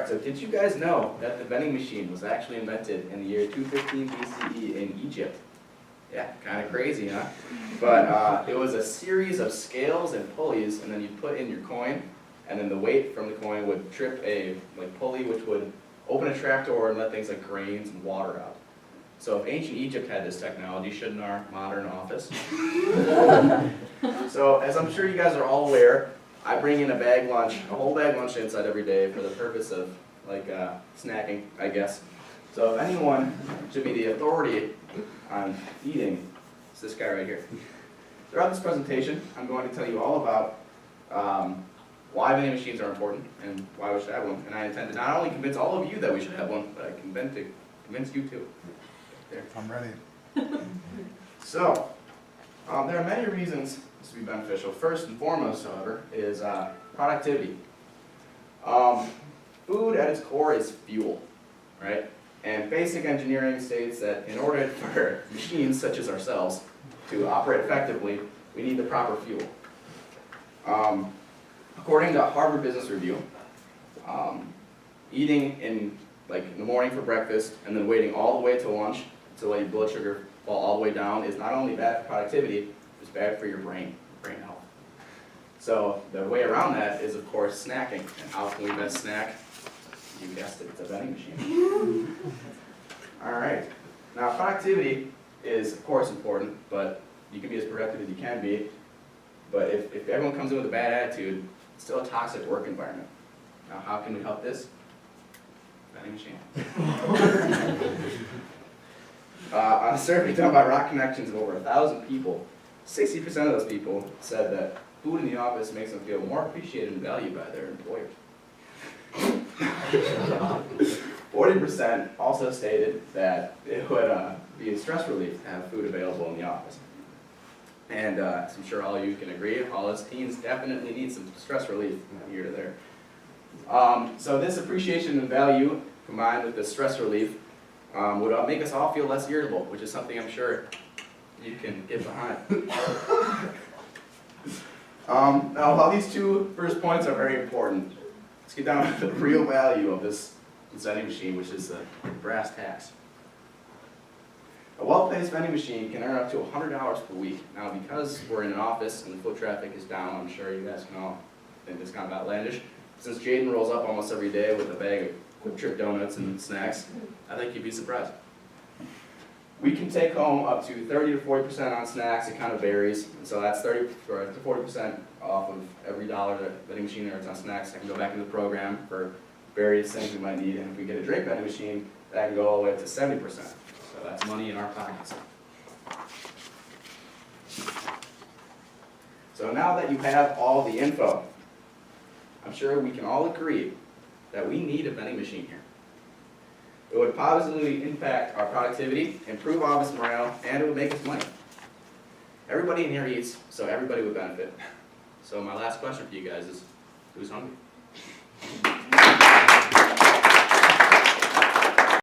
Alright, so did you guys know that the vending machine was actually invented in the year 215 BCE in Egypt? Yeah, kind of crazy, huh? But it was a series of scales and pulleys, and then you put in your coin, and then the weight from the coin would trip a pulley which would open a trapdoor and let things like grains and water out. So if ancient Egypt had this technology, shouldn't our modern office? So as I'm sure you guys are all aware, I bring in a whole bag lunch inside every day for the purpose of snacking, I guess. So if anyone should be the authority on eating, it's this guy right here. Throughout this presentation, I'm going to tell you all about why vending machines are important and why we should have one. And I intend to not only convince all of you that we should have one, but I intend to convince you too. There. I'm ready. So, there are many reasons this would be beneficial. First and foremost, however, is productivity. Food at its core is fuel, right? And basic engineering states that in order for machines such as ourselves to operate effectively, we need the proper fuel. According to Harvard Business Review, eating in the morning for breakfast and then waiting all the way to lunch to let your blood sugar fall all the way down is not only bad for productivity, it's bad for your brain health. So the way around that is, of course, snacking. And how can we best snack? You guessed it, it's a vending machine. All right. Now, productivity is, of course, important, but you can be as productive as you can be. But if everyone comes in with a bad attitude, it's still a toxic work environment. Now, how can we help this? Vending machine. On a survey done by Rock Connections of over 1,000 people, 60% of those people said that food in the office makes them feel more appreciated and valued by their employer. 40% also stated that it would be a stress relief to have food available in the office. And as I'm sure all of you can agree, all us teens definitely need some stress relief here to there. So this appreciation and value combined with the stress relief would make us all feel less irritable, which is something I'm sure you can get behind. Now, while these two first points are very important, let's get down to the real value of this vending machine, which is the brass tacks. A well-placed vending machine can earn up to $100 per week. Now, because we're in an office and the foot traffic is down, I'm sure you guys can all think this kind of outlandish. Since Jaden rolls up almost every day with a bag of Quick Trip donuts and snacks, I think you'd be surprised. We can take home up to 30 to 40% on snacks. It kind of varies. And so that's 30 to 40% off of every dollar that vending machine earns on snacks. I can go back into the program for various things we might need. And if we get a drink vending machine, that can go all the way up to 70%. So that's money in our pockets. So now that you have all the info, I'm sure we can all agree that we need a vending machine here. It would positively impact our productivity, improve office morale, and it would make us money. Everybody in here eats, so everybody would benefit. So my last question for you guys is, who's hungry?